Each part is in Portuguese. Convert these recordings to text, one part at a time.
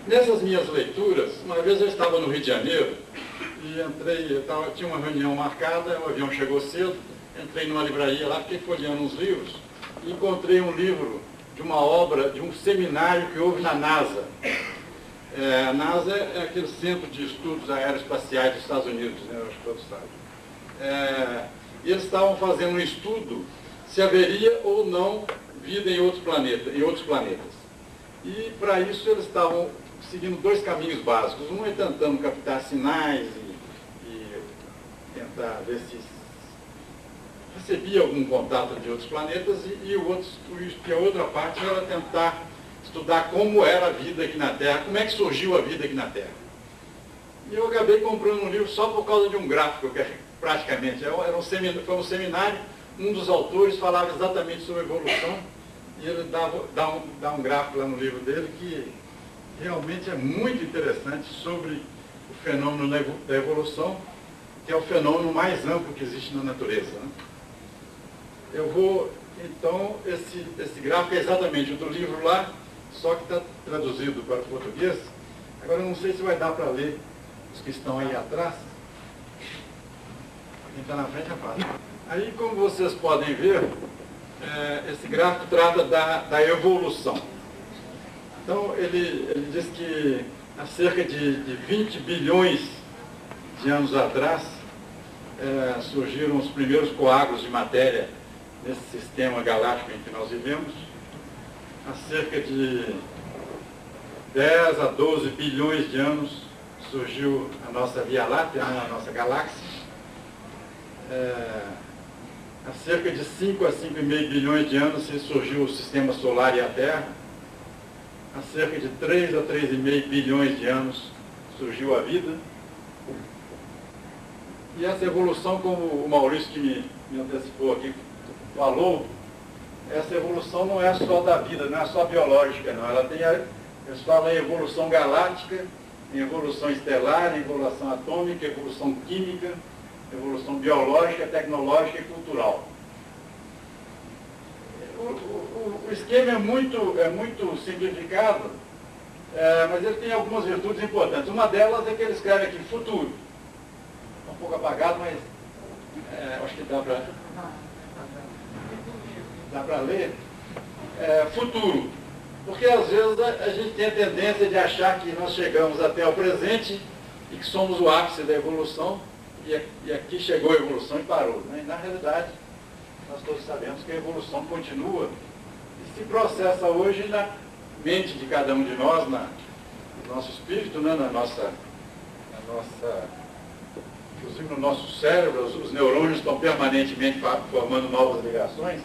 Nessas minhas leituras, uma vez eu estava no Rio de Janeiro e tinha uma reunião marcada, o avião chegou cedo, entrei numa livraria lá, fiquei folheando uns livros e encontrei um livro de uma obra, de um seminário que houve na NASA. A NASA é aquele centro de estudos aeroespaciais dos Estados Unidos, né? Eu acho que todos sabem. E eles estavam fazendo um estudo se haveria ou não vida em outros planetas. E para isso eles estavam seguindo dois caminhos básicos. Um é tentando captar sinais e tentar ver se recebia algum contato de outros planetas, e a outra parte era tentar estudar como era a vida aqui na Terra, como é que surgiu a vida aqui na Terra. E eu acabei comprando um livro só por causa de um gráfico, que praticamente foi um seminário, um dos autores falava exatamente sobre a evolução, e ele dá um gráfico lá no livro dele que realmente é muito interessante sobre o fenômeno da evolução, que é o fenômeno mais amplo que existe na natureza, né? Eu vou, então, esse gráfico é exatamente o do livro lá, só que está traduzido para o português. Agora eu não sei se vai dar para ler os que estão aí atrás. Quem está na frente é fácil. Aí, como vocês podem ver, esse gráfico trata da evolução. Então, ele diz que há cerca de 20 bilhões de anos atrás surgiram os primeiros coágulos de matéria nesse sistema galáctico em que nós vivemos. Há cerca de 10 a 12 bilhões de anos surgiu a nossa Via Láctea, a nossa galáxia. Há cerca de 5 a 5,5 bilhões de anos surgiu o sistema solar e a Terra. Há cerca de 3 a 3,5 bilhões de anos surgiu a vida. E essa evolução, como o Maurício que me antecipou aqui falou, essa evolução não é só da vida, não é só biológica, não. Ela tem, eles falam em evolução galáctica, em evolução estelar, em evolução atômica, evolução química, evolução biológica, tecnológica e cultural. O esquema é muito simplificado, mas ele tem algumas virtudes importantes. Uma delas é que ele escreve aqui futuro. Está um pouco apagado, mas acho que dá para ler. Futuro. Porque às vezes a gente tem a tendência de achar que nós chegamos até o presente e que somos o ápice da evolução, e aqui chegou a evolução e parou, né? E na realidade, nós todos sabemos que a evolução continua e se processa hoje na mente de cada um de nós, no nosso espírito, né? Inclusive no nosso cérebro, os neurônios estão permanentemente formando novas ligações,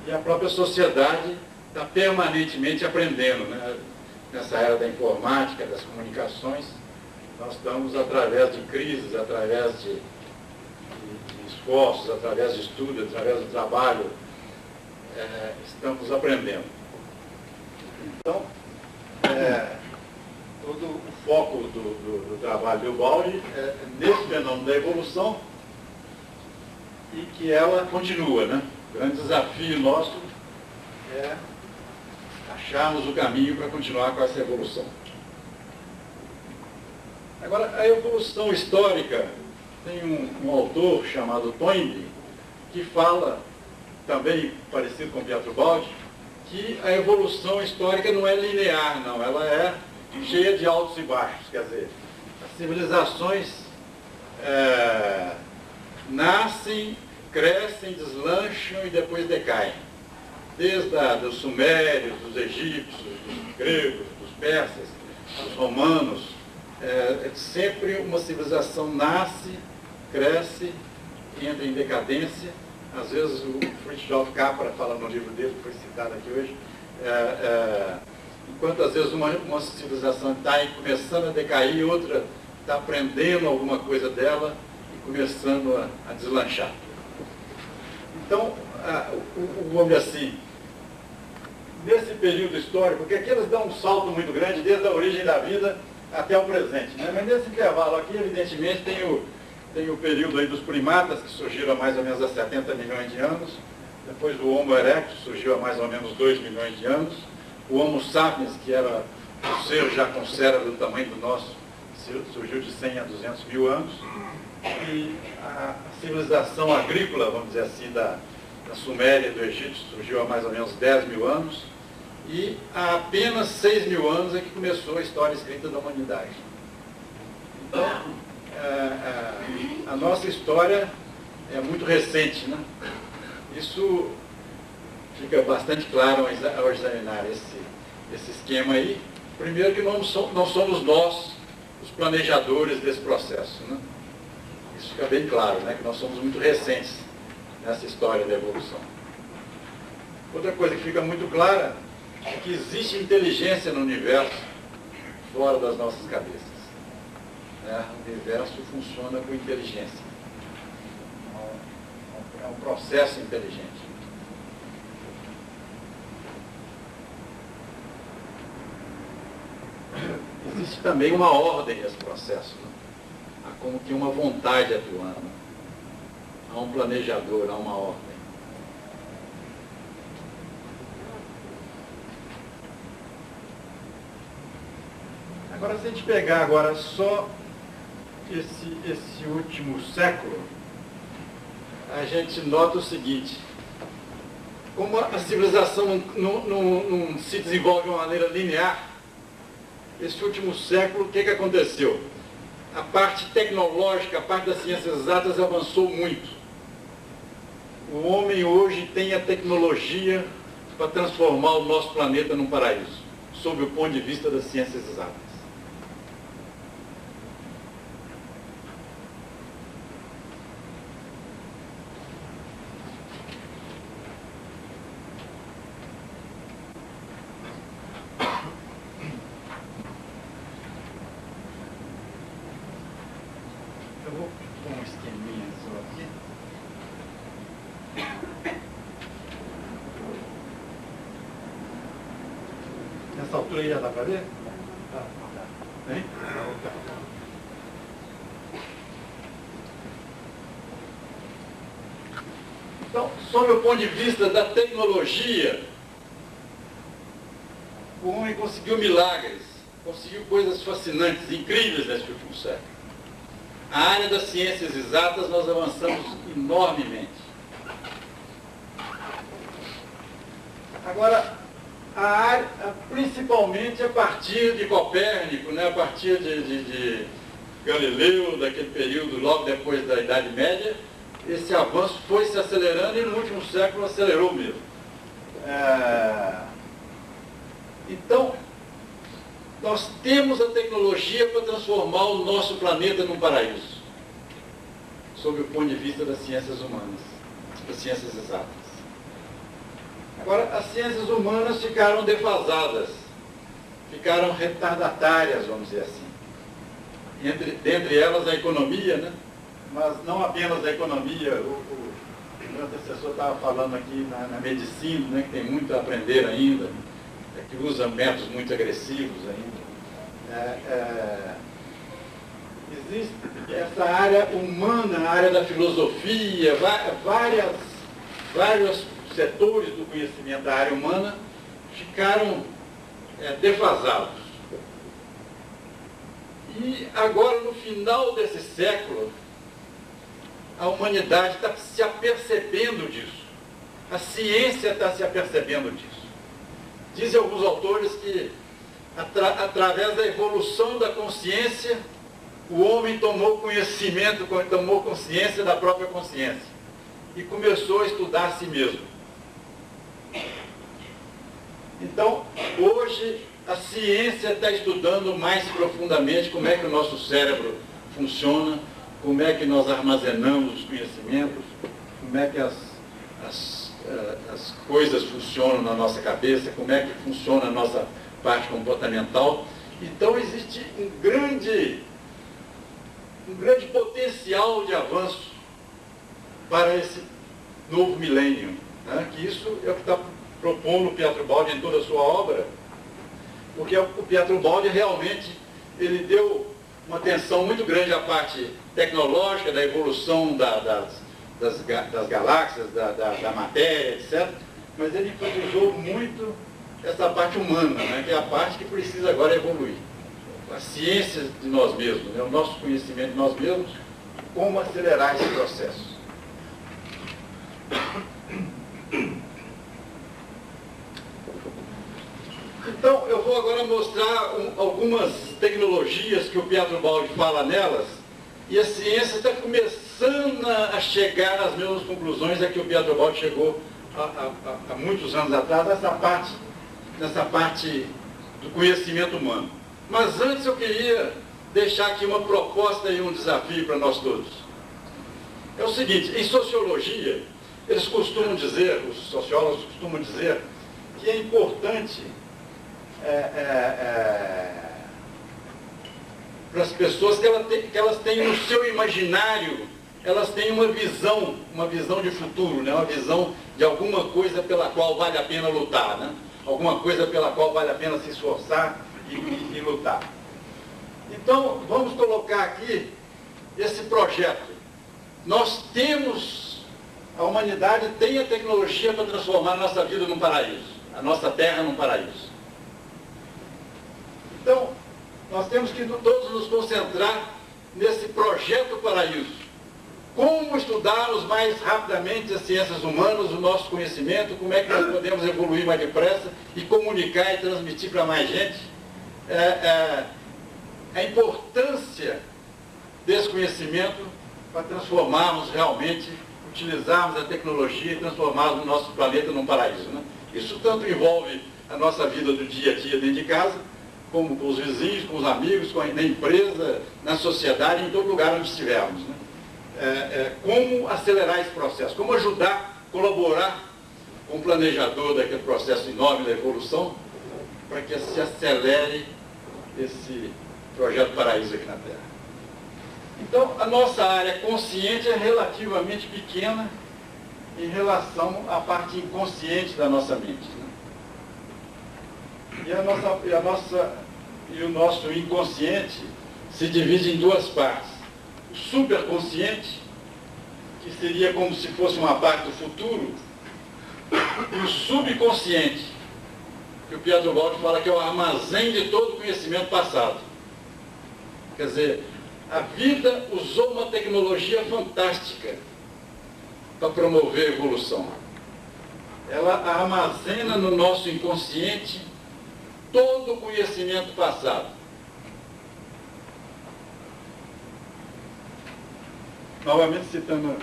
e a própria sociedade está permanentemente aprendendo, né? Nessa era da informática, das comunicações, nós estamos, através de crises, através de esforços, através de estudo, através do trabalho, estamos aprendendo. Então, todo o foco do trabalho do Baldi é nesse fenômeno da evolução, e que ela continua, né? O grande desafio nosso é acharmos o caminho para continuar com essa evolução. Agora, a evolução histórica, tem um autor chamado Toynbee, que fala, também parecido com Pietro Baldi, que a evolução histórica não é linear, não, ela é cheia de altos e baixos. Quer dizer, as civilizações nascem, crescem, deslancham e depois decaem. Desde dos sumérios, dos egípcios, dos gregos, dos persas, dos romanos, sempre uma civilização nasce, cresce, entra em decadência. Às vezes o Fritjof Capra fala no livro dele, que foi citado aqui hoje, enquanto às vezes uma civilização está começando a decair, outra está aprendendo alguma coisa dela e começando a deslanchar. Então, vamos dizer assim, nesse período histórico, porque aqui eles dão um salto muito grande desde a origem da vida até o presente, né? Mas nesse intervalo aqui, evidentemente, tem o período aí dos primatas, que surgiram há mais ou menos há 70 milhões de anos, depois o Homo erectus surgiu há mais ou menos 2 milhões de anos, o Homo sapiens, que era o ser já com cérebro do tamanho do nosso surgiu de 100 a 200 mil anos, e a civilização agrícola, vamos dizer assim, da Suméria e do Egito surgiu há mais ou menos 10 mil anos, e há apenas 6 mil anos é que começou a história escrita da humanidade. Então, a nossa história é muito recente, né? Isso fica bastante claro ao examinar esse esquema aí. Primeiro que não somos nós os planejadores desse processo, né? Isso fica bem claro, né? Que nós somos muito recentes nessa história da evolução. Outra coisa que fica muito clara é que existe inteligência no universo fora das nossas cabeças. Né? O universo funciona com inteligência. É um processo inteligente. Existe também uma ordem nesse processo, né? Há como que uma vontade atuando. Há um planejador, há uma ordem. Agora, se a gente pegar agora só esse último século, a gente nota o seguinte: como a civilização não se desenvolve de uma maneira linear, esse último século, o que aconteceu? A parte tecnológica, a parte das ciências exatas avançou muito. O homem hoje tem a tecnologia para transformar o nosso planeta num paraíso, sob o ponto de vista das ciências exatas. Eu vou pôr um esqueminha só aqui. Nessa altura aí já dá para ver? Tá. Hein? Então, sob o ponto de vista da tecnologia, o homem conseguiu milagres, conseguiu coisas fascinantes, incríveis nesse último século. A área das ciências exatas nós avançamos enormemente. Agora, a área, principalmente a partir de Copérnico, né, a partir de Galileu, daquele período logo depois da Idade Média, esse avanço foi se acelerando e no último século acelerou mesmo. Então, nós temos a tecnologia para transformar o nosso planeta num paraíso, sob o ponto de vista das ciências humanas, das ciências exatas. Agora, as ciências humanas ficaram defasadas, ficaram retardatárias, vamos dizer assim. Dentre elas a economia, né? Mas não apenas a economia. O meu antecessor estava falando aqui na medicina, né, que tem muito a aprender ainda, que usa métodos muito agressivos ainda. Existe essa área humana, a área da filosofia, vários setores do conhecimento da área humana ficaram defasados. E agora, no final desse século, a humanidade está se apercebendo disso. A ciência está se apercebendo disso. Dizem alguns autores que, através da evolução da consciência, o homem tomou conhecimento, tomou consciência da própria consciência e começou a estudar a si mesmo. Então, hoje, a ciência está estudando mais profundamente como é que o nosso cérebro funciona, como é que nós armazenamos os conhecimentos, como é que as coisas funcionam na nossa cabeça, como é que funciona a nossa parte comportamental. Então, existe um grande potencial de avanço para esse novo milênio, né? Que isso é o que está propondo o Pietro Baldi em toda a sua obra, porque o Pietro Baldi realmente ele deu uma atenção muito grande à parte tecnológica, da evolução das galáxias, da matéria, etc. Mas ele enfatizou muito essa parte humana, né, que é a parte que precisa agora evoluir. A ciência de nós mesmos, né, o nosso conhecimento de nós mesmos, como acelerar esse processo. Então, eu vou agora mostrar algumas tecnologias que o Pietro Baldi fala nelas, e a ciência está começando a chegar nas mesmas conclusões a que o Pietro Baldi chegou há muitos anos atrás, nessa parte do conhecimento humano. Mas antes eu queria deixar aqui uma proposta e um desafio para nós todos. É o seguinte, em sociologia, eles costumam dizer, os sociólogos costumam dizer, que é importante para as pessoas que elas tenham no seu imaginário, elas têm uma visão de futuro, né? Uma visão de alguma coisa pela qual vale a pena lutar, né? Alguma coisa pela qual vale a pena se esforçar e lutar. Então, vamos colocar aqui esse projeto. A humanidade tem a tecnologia para transformar a nossa vida num paraíso, a nossa terra num paraíso. Então, nós temos que todos nos concentrar nesse projeto paraíso. Como estudarmos mais rapidamente as ciências humanas, o nosso conhecimento, como é que nós podemos evoluir mais depressa e comunicar e transmitir para mais gente a importância desse conhecimento para transformarmos realmente, utilizarmos a tecnologia e transformarmos o nosso planeta num paraíso, né? Isso tanto envolve a nossa vida do dia a dia dentro de casa, como com os vizinhos, com os amigos, na empresa, na sociedade, em todo lugar onde estivermos, né? Como acelerar esse processo, como ajudar, colaborar com o planejador daquele processo enorme da evolução, para que se acelere esse projeto paraíso aqui na Terra. Então, a nossa área consciente é relativamente pequena em relação à parte inconsciente da nossa mente, né? E o nosso inconsciente se divide em duas partes. O superconsciente, que seria como se fosse uma parte do futuro, e o subconsciente, que o Pietro Baldi fala que é o armazém de todo o conhecimento passado. Quer dizer, a vida usou uma tecnologia fantástica para promover a evolução. Ela armazena no nosso inconsciente todo o conhecimento passado. Novamente citando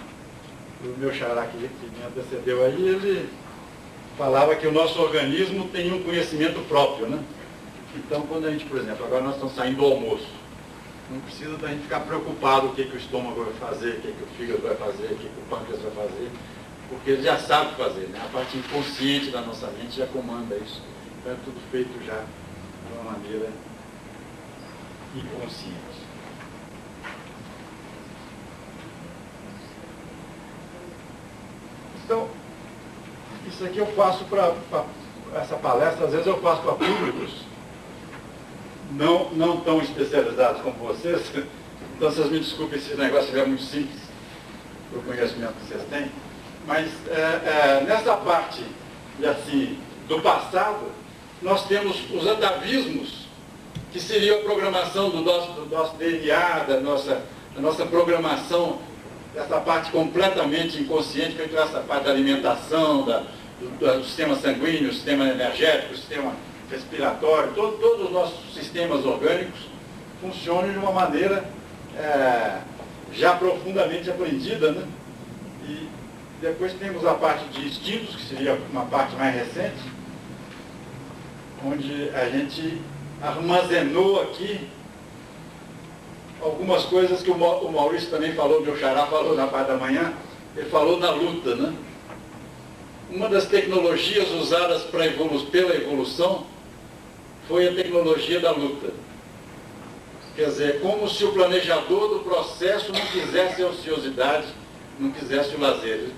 o meu xará que me antecedeu aí, ele falava que o nosso organismo tem um conhecimento próprio, né? Então, quando a gente, por exemplo, agora nós estamos saindo do almoço, não precisa da gente ficar preocupado o que o estômago vai fazer, o que o fígado vai fazer, o que o pâncreas vai fazer, porque ele já sabe fazer, né? A parte inconsciente da nossa mente já comanda isso. Então é tudo feito já de uma maneira inconsciente. Então, isso aqui eu faço para essa palestra, às vezes eu faço para públicos não tão especializados como vocês, então vocês me desculpem se esse negócio estiver muito simples para o conhecimento que vocês têm, mas nessa parte assim, do passado, nós temos os atavismos, que seria a programação do nosso DNA, da nossa programação, essa parte completamente inconsciente, que é essa parte da alimentação, do sistema sanguíneo, sistema energético, sistema respiratório, todos os nossos sistemas orgânicos funcionam de uma maneira já profundamente aprendida, né? E depois temos a parte de instintos, que seria uma parte mais recente, onde a gente armazenou aqui algumas coisas que o Maurício também falou, meu xará falou na parte da manhã, ele falou da luta, né? Uma das tecnologias usadas pela evolução foi a tecnologia da luta. Quer dizer, como se o planejador do processo não quisesse a ociosidade, não quisesse o lazer.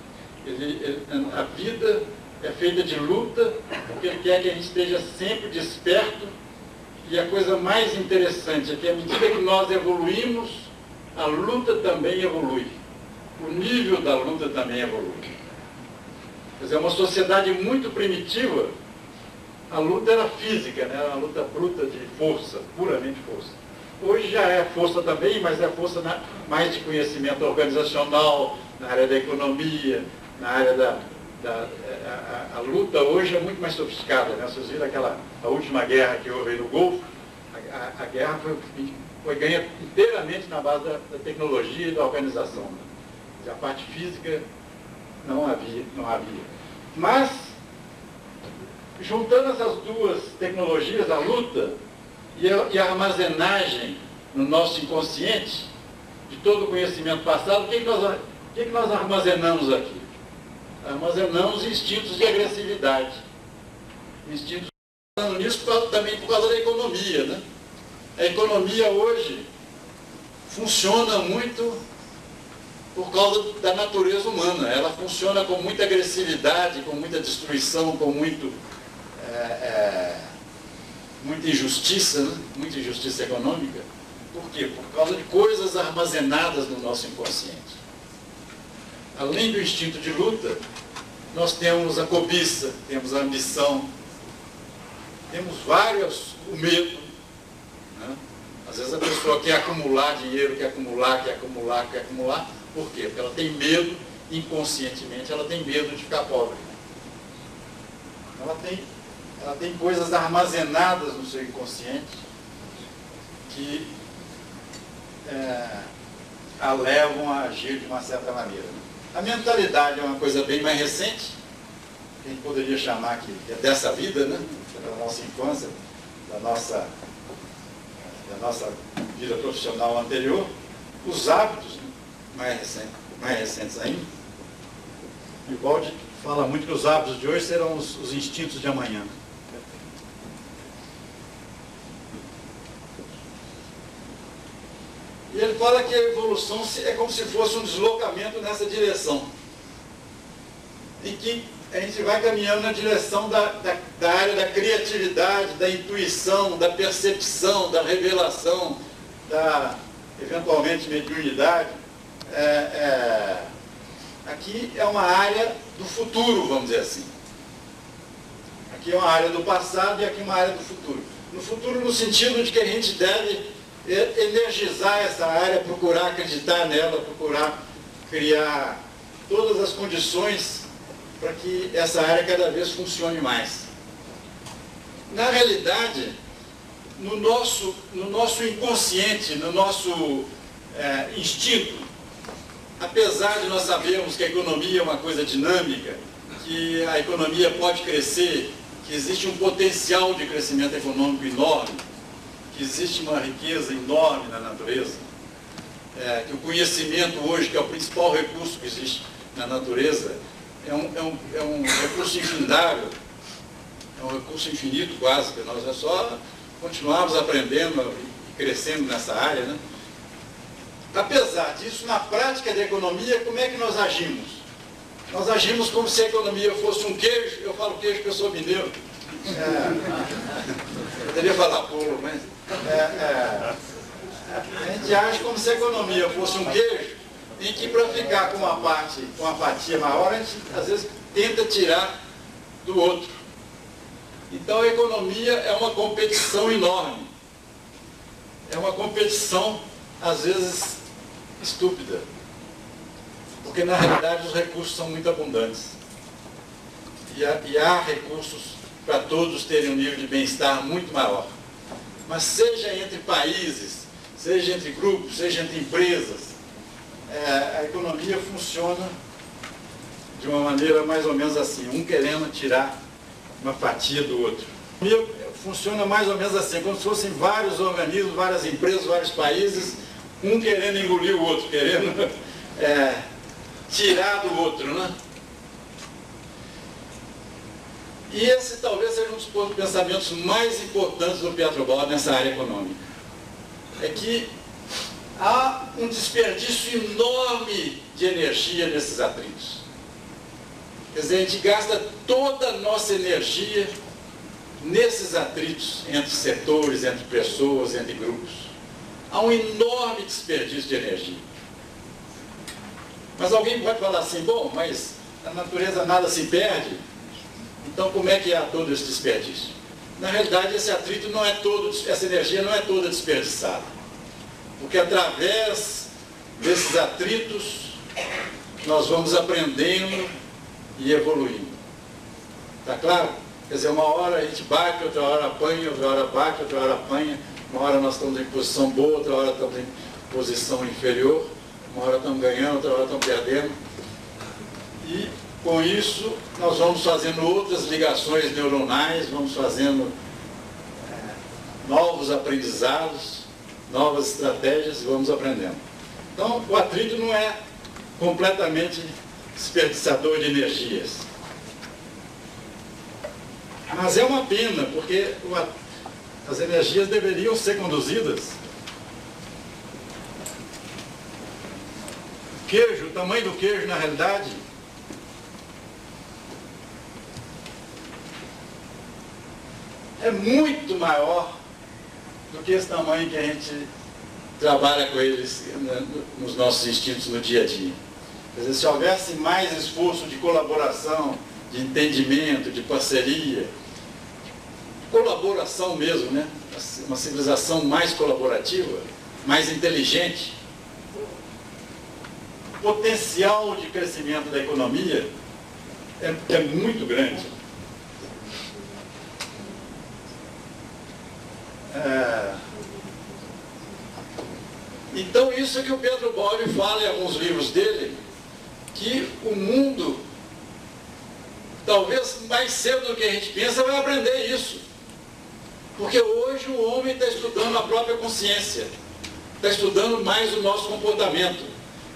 A vida é feita de luta, porque ele quer que a gente esteja sempre desperto. E a coisa mais interessante é que, à medida que nós evoluímos, a luta também evolui. O nível da luta também evolui. Quer dizer, é uma sociedade muito primitiva, a luta era física, né? Era uma luta bruta de força, puramente força. Hoje já é força também, mas é força mais de conhecimento organizacional, na área da economia, na área a luta hoje é muito mais sofisticada, né? Vocês viram a última guerra que houve aí no Golfo, a guerra foi ganha inteiramente na base da tecnologia e da organização. Né? A parte física não havia. Mas, juntando essas duas tecnologias, a luta e a armazenagem no nosso inconsciente, de todo o conhecimento passado, o que nós armazenamos aqui? Armazenamos instintos de agressividade. Instintos nisso também por causa da economia, né? A economia hoje funciona muito por causa da natureza humana. Ela funciona com muita agressividade, com muita destruição, com muita injustiça, né? Muita injustiça econômica. Por quê? Por causa de coisas armazenadas no nosso inconsciente. Além do instinto de luta, nós temos a cobiça, temos a ambição, temos o medo. Né? Às vezes a pessoa quer acumular dinheiro, quer acumular. Por quê? Porque ela tem medo, inconscientemente, ela tem medo de ficar pobre. Ela tem coisas armazenadas no seu inconsciente que a levam a agir de uma certa maneira. A mentalidade é uma coisa bem mais recente, que a gente poderia chamar que é dessa vida, né? Da nossa infância, da nossa vida profissional anterior. Os hábitos, né? mais recentes ainda. E o Baldi fala muito que os hábitos de hoje serão os instintos de amanhã. E ele fala que a evolução é como se fosse um deslocamento nessa direção, em que a gente vai caminhando na direção da área da criatividade, da intuição, da percepção, da revelação, da, eventualmente, mediunidade. Aqui é uma área do futuro, vamos dizer assim. Aqui é uma área do passado e aqui é uma área do futuro. No futuro, no sentido de que a gente deve energizar essa área, procurar acreditar nela, procurar criar todas as condições para que essa área cada vez funcione mais. Na realidade, no nosso inconsciente, no nosso instinto, apesar de nós sabermos que a economia é uma coisa dinâmica, que a economia pode crescer, que existe um potencial de crescimento econômico enorme, que existe uma riqueza enorme na natureza, que o conhecimento hoje, que é o principal recurso que existe na natureza, é um recurso infindável, é um recurso infinito quase, que nós só continuarmos aprendendo e crescendo nessa área, né? Apesar disso, na prática da economia, como é que nós agimos? Nós agimos como se a economia fosse um queijo. Eu falo queijo porque eu sou mineiro. Eu poderia falar bolo, mas... a gente age como se a economia fosse um queijo, em que para ficar com uma fatia maior, a gente às vezes tenta tirar do outro. Então a economia é uma competição enorme. É uma competição, às vezes, estúpida. Porque na realidade os recursos são muito abundantes. E há recursos para todos terem um nível de bem-estar muito maior. Mas seja entre países, seja entre grupos, seja entre empresas, a economia funciona de uma maneira mais ou menos assim, um querendo tirar uma fatia do outro. A economia funciona mais ou menos assim, como se fossem vários organismos, várias empresas, vários países, um querendo engolir o outro, querendo tirar do outro, né? E esse talvez seja um dos pensamentos mais importantes do Pietro Baldi nessa área econômica. É que há um desperdício enorme de energia nesses atritos. Quer dizer, a gente gasta toda a nossa energia nesses atritos entre setores, entre pessoas, entre grupos. Há um enorme desperdício de energia. Mas alguém pode falar assim, bom, mas na natureza nada se perde, então como é que há todo esse desperdício? na realidade esse atrito não é todo, essa energia não é toda desperdiçada. Porque através desses atritos nós vamos aprendendo e evoluindo. Está claro? Quer dizer, uma hora a gente bate, outra hora apanha, outra hora bate, outra hora apanha, uma hora nós estamos em posição boa, outra hora estamos em posição inferior, uma hora estamos ganhando, outra hora estamos perdendo. E com isso nós vamos fazendo outras ligações neuronais, vamos fazendo novos aprendizados, novas estratégias e vamos aprendendo. Então o atrito não é completamente desperdiçador de energias. Mas é uma pena, porque as energias deveriam ser conduzidas. Queijo, o tamanho do queijo na realidade é muito maior do que esse tamanho que a gente trabalha com eles nos nossos instintos no dia a dia. Quer dizer, se houvesse mais esforço de colaboração, de entendimento, de parceria, colaboração mesmo, né? Uma civilização mais colaborativa, mais inteligente, o potencial de crescimento da economia é muito grande. Então isso é que o Pedro Bolle fala em alguns livros dele, que o mundo, talvez mais cedo do que a gente pensa, vai aprender isso. Porque hoje o homem está estudando a própria consciência, está estudando mais o nosso comportamento.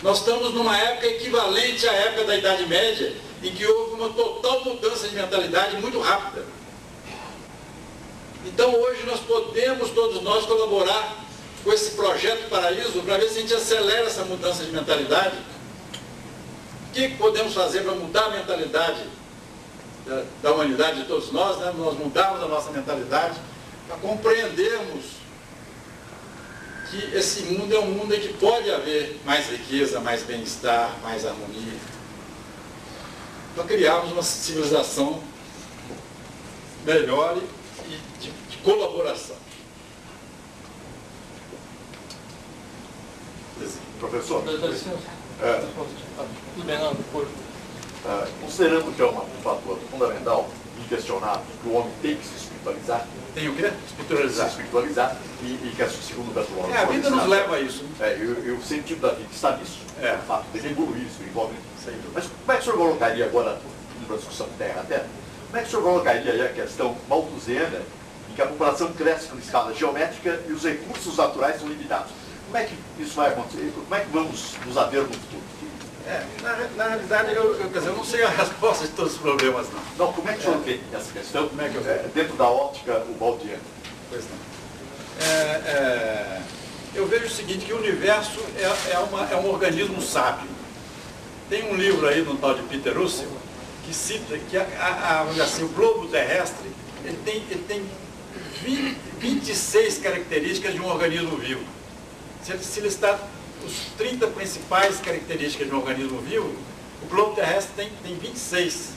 Nós estamos numa época equivalente à época da Idade Média, em que houve uma total mudança de mentalidade muito rápida. Então hoje nós podemos, todos nós, colaborar com esse projeto Paraíso para ver se a gente acelera essa mudança de mentalidade. O que podemos fazer para mudar a mentalidade da humanidade de todos nós, né? Nós mudarmos a nossa mentalidade para compreendermos que esse mundo é um mundo em que pode haver mais riqueza, mais bem-estar, mais harmonia. Para criarmos uma civilização melhor e de colaboração. Professor, considerando que é um fator fundamental, inquestionável, que o homem tem que se espiritualizar. Tem o quê? Se espiritualizar e que, segundo o Beto Lopes, a vida nos leva a isso. E o sentido da vida está nisso. O fato de evoluir espiritualmente. Mas como é que o senhor colocaria agora, numa discussão terra a terra, como é que o senhor colocaria aí a questão malthusiana, em que a população cresce com escala geométrica e os recursos naturais são limitados? Como é que isso vai acontecer? Como é que vamos nos haver no futuro? Na realidade, eu não sei a resposta de todos os problemas, não. Não, como é que o senhor vê essa questão como é que dentro da óptica baldiana? Pois não. Eu vejo o seguinte, que o universo é um organismo sábio. Tem um livro aí do tal de Peter Russell que cita que o globo terrestre ele tem 26 características de um organismo vivo. Se listar os 30 principais características de um organismo vivo, o globo terrestre tem 26.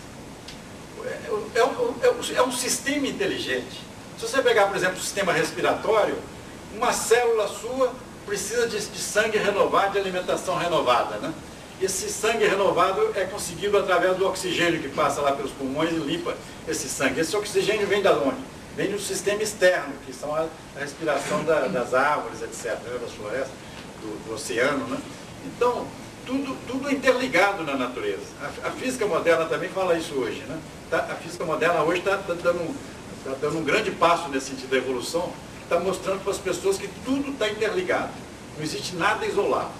É um sistema inteligente. Se você pegar, por exemplo, o sistema respiratório, uma célula sua precisa de sangue renovado, de alimentação renovada, né? Esse sangue renovado é conseguido através do oxigênio que passa lá pelos pulmões e limpa esse sangue. Esse oxigênio vem da onde? Vem do sistema externo, que são a respiração das árvores, etc., das florestas, do oceano, né? Então, tudo é interligado na natureza. A física moderna também fala isso hoje, né? A física moderna hoje está dando um grande passo nesse sentido da evolução, está mostrando para as pessoas que tudo está interligado, não existe nada isolado.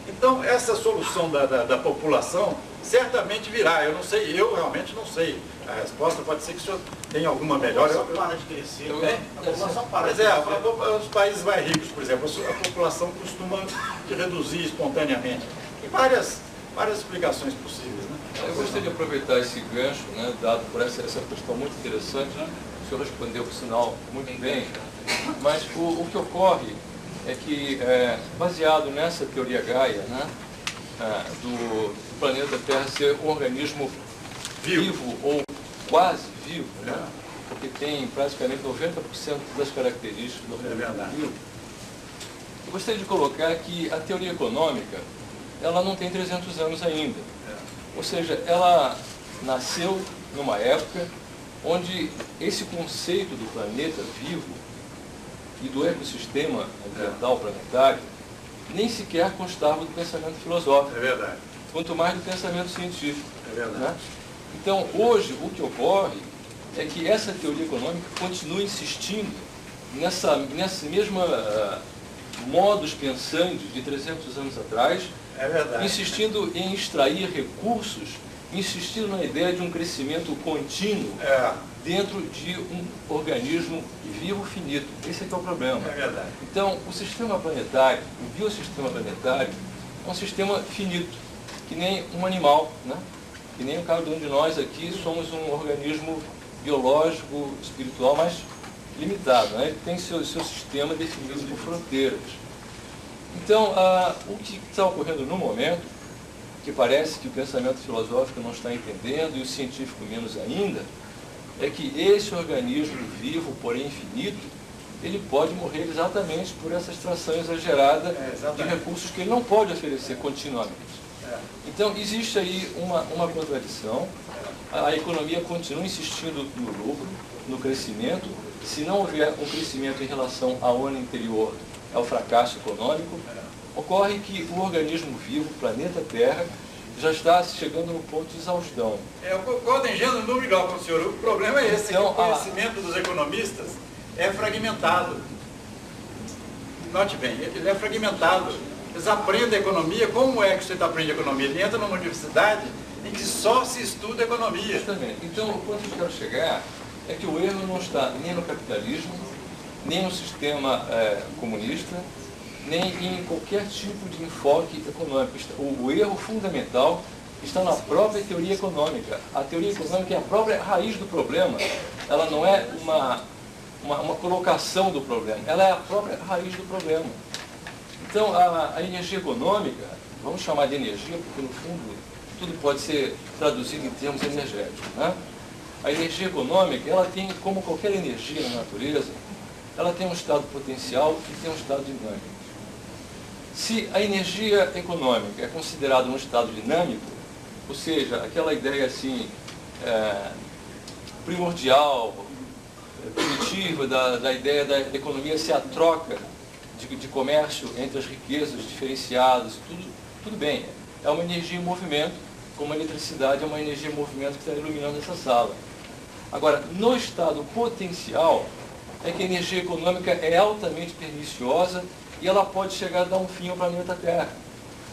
Então, essa solução da população certamente virá. Eu não sei, eu realmente não sei. A resposta pode ser que o senhor tenha alguma melhor. A população para de crescer. A população para de crescer. Os países mais ricos, por exemplo, a população costuma reduzir espontaneamente. Tem várias explicações possíveis, né? Eu gostaria de aproveitar esse gancho, né, dado por essa questão muito interessante, né? O senhor respondeu, por sinal, muito bem, mas o que ocorre é que, baseado nessa teoria Gaia, né, do planeta Terra ser um organismo vivo ou quase vivo, né, porque tem praticamente 90% das características do organismo vivo, eu gostaria de colocar que a teoria econômica, ela não tem 300 anos ainda. Ou seja, ela nasceu numa época onde esse conceito do planeta vivo e do ecossistema ambiental planetário nem sequer constava do pensamento filosófico. É verdade. Quanto mais do pensamento científico. É verdade. Né? Então, hoje, o que ocorre é que essa teoria econômica continua insistindo nessa mesma modus pensandi de 300 anos atrás, É verdade. insistindo em extrair recursos, insistindo na ideia de um crescimento contínuo dentro de um organismo vivo finito. Esse é que é o problema. É verdade. Então, o sistema planetário, o biossistema planetário, é um sistema finito, que nem um animal, né? Que nem cada um de nós aqui somos um organismo biológico, espiritual, mas limitado, né? Ele tem seu sistema definido por fronteiras. Então, o que está ocorrendo no momento, que parece que o pensamento filosófico não está entendendo e o científico menos ainda, é que esse organismo vivo, porém infinito, ele pode morrer exatamente por essa extração exagerada de recursos que ele não pode oferecer continuamente. Então, existe aí uma contradição. A economia continua insistindo no lucro, no crescimento. Se não houver um crescimento em relação ao ano anterior, ao fracasso econômico, ocorre que o organismo vivo, o planeta Terra, já está chegando no ponto de exaustão. Eu concordo em gênero no melhor com o senhor. O problema é esse, Então, que o conhecimento dos economistas é fragmentado. Note bem, ele é fragmentado. Eles aprendem economia. Como é que você aprende economia? Ele entra numa universidade em que só se estuda economia. Justamente. Então, o ponto que eu quero chegar é que o erro não está nem no capitalismo, nem no sistema comunista, nem em qualquer tipo de enfoque econômico. O erro fundamental está na própria teoria econômica. A teoria econômica é a própria raiz do problema. Ela não é uma colocação do problema, ela é a própria raiz do problema. Então, a energia econômica, vamos chamar de energia, porque no fundo tudo pode ser traduzido em termos energéticos, né? A energia econômica, ela tem, como qualquer energia na natureza, ela tem um estado potencial e tem um estado dinâmico. Se a energia econômica é considerada um estado dinâmico, ou seja, aquela ideia assim, primordial, primitiva da ideia da economia ser a troca de comércio entre as riquezas diferenciadas, tudo bem. É uma energia em movimento, como a eletricidade é uma energia em movimento que está iluminando essa sala. Agora, no estado potencial, é que a energia econômica é altamente perniciosa e ela pode chegar a dar um fim ao planeta Terra.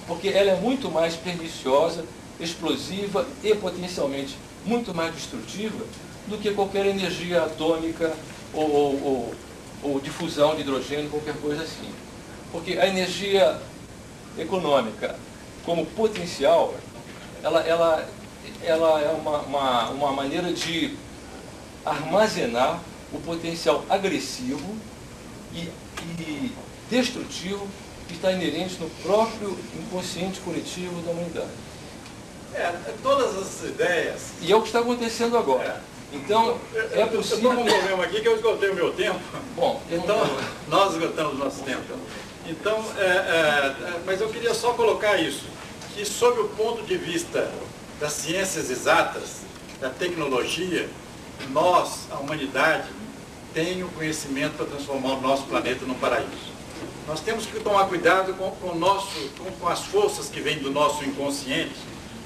Porque ela é muito mais perniciosa, explosiva e potencialmente muito mais destrutiva do que qualquer energia atômica ou difusão de hidrogênio, qualquer coisa assim. Porque a energia econômica, como potencial, ela é uma maneira de armazenar o potencial agressivo e destrutivo que está inerente no próprio inconsciente coletivo da humanidade. Todas as ideias... E é o que está acontecendo agora. Então, é possível... Eu estou com um problema aqui que eu esgotei o meu tempo. Bom, então, nós esgotamos o nosso tempo. Então, mas eu queria só colocar isso, que sob o ponto de vista das ciências exatas, da tecnologia, nós, a humanidade, tem o conhecimento para transformar o nosso planeta num paraíso. Nós temos que tomar cuidado com as forças que vêm do nosso inconsciente,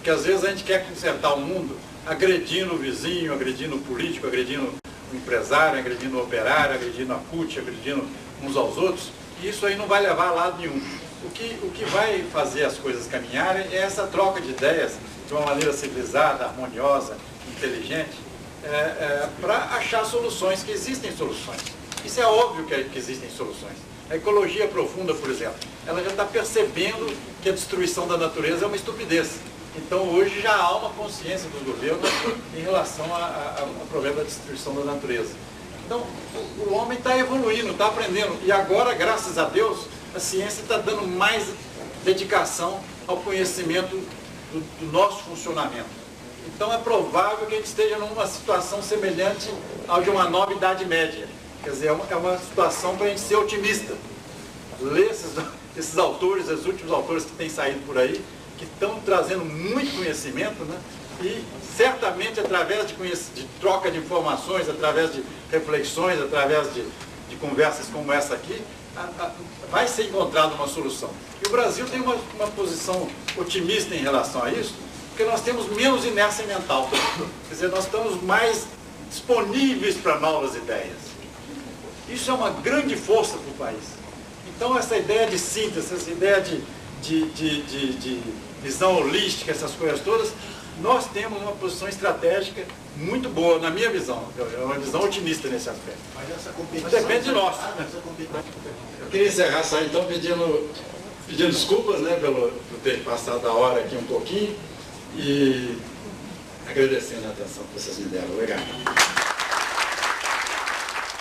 que às vezes a gente quer consertar o mundo agredindo o vizinho, agredindo o político, agredindo o empresário, agredindo o operário, agredindo a CUT, agredindo uns aos outros, e isso aí não vai levar a lado nenhum. O que vai fazer as coisas caminharem é essa troca de ideias de uma maneira civilizada, harmoniosa, inteligente, para achar soluções, que existem soluções. Isso é óbvio que existem soluções. A ecologia profunda, por exemplo, ela já está percebendo que a destruição da natureza é uma estupidez. Então hoje já há uma consciência dos governos em relação ao problema da destruição da natureza. Então o homem está evoluindo, está aprendendo. E agora, graças a Deus, a ciência está dando mais dedicação ao conhecimento do nosso funcionamento. Então é provável que a gente esteja numa situação semelhante ao de uma nova Idade Média. Quer dizer, é uma situação para a gente ser otimista. Ler esses autores, os últimos autores que têm saído por aí, que estão trazendo muito conhecimento, né? E certamente através de troca de informações, através de reflexões, através de conversas como essa aqui, vai ser encontrada uma solução. E o Brasil tem uma posição otimista em relação a isso, porque nós temos menos inércia mental. Quer dizer, nós estamos mais disponíveis para novas ideias. Isso é uma grande força para o país. Então essa ideia de síntese, essa ideia de visão holística, essas coisas todas, nós temos uma posição estratégica muito boa, na minha visão. É uma visão otimista nesse aspecto. Mas essa competição... Mas depende de nós. Eu queria encerrar só então pedindo desculpas, né, por ter passado a hora aqui um pouquinho e agradecendo a atenção que vocês me deram. Obrigado.